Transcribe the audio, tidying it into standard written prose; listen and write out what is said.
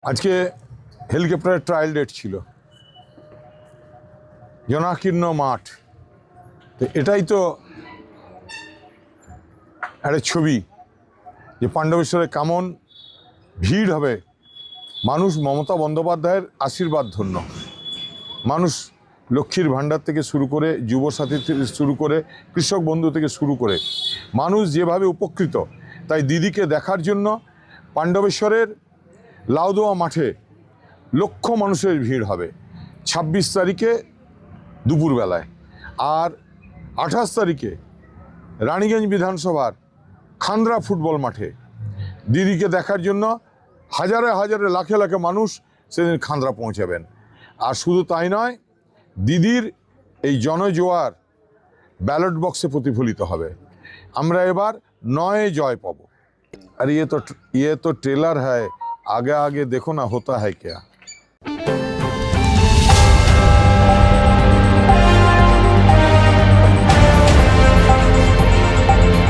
আজকে হেলিকপ্টারের trial date ছিল, জনাকীর্ণ মাঠ। তো এটাই তো একটা ছবি যে পাণ্ডবেশ্বরে কেমন ভিড় হবে। মানুষ মমতা বন্দ্যোপাধ্যায়ের আশীর্বাদ ধন্য, মানুষ লক্ষ্মীর ভাণ্ডার থেকে শুরু করে, যুবসাথী থেকে শুরু করে, কৃষক বন্ধু থেকে শুরু করে মানুষ যেভাবে উপকৃত, তাই দিদিকে দেখার জন্য পাণ্ডবেশ্বরের লাউদোয়া মাঠে লক্ষ মানুষের ভিড় হবে ২৬ তারিখে দুপুরবেলায়। আর ২৮ তারিখে রানীগঞ্জ বিধানসভার খান্দ্রা ফুটবল মাঠে দিদিকে দেখার জন্য হাজারে হাজারে লাখে লাখে মানুষ সেদিন খান্দ্রা পৌঁছাবেন। আর শুধু তাই নয়, দিদির এই জনজোয়ার ব্যালট বক্সে প্রতিফলিত হবে। আমরা এবার ৯ জয় পাব। আর ये तो ट्रेलर है, आगे आगे देखो ना होता है क्या।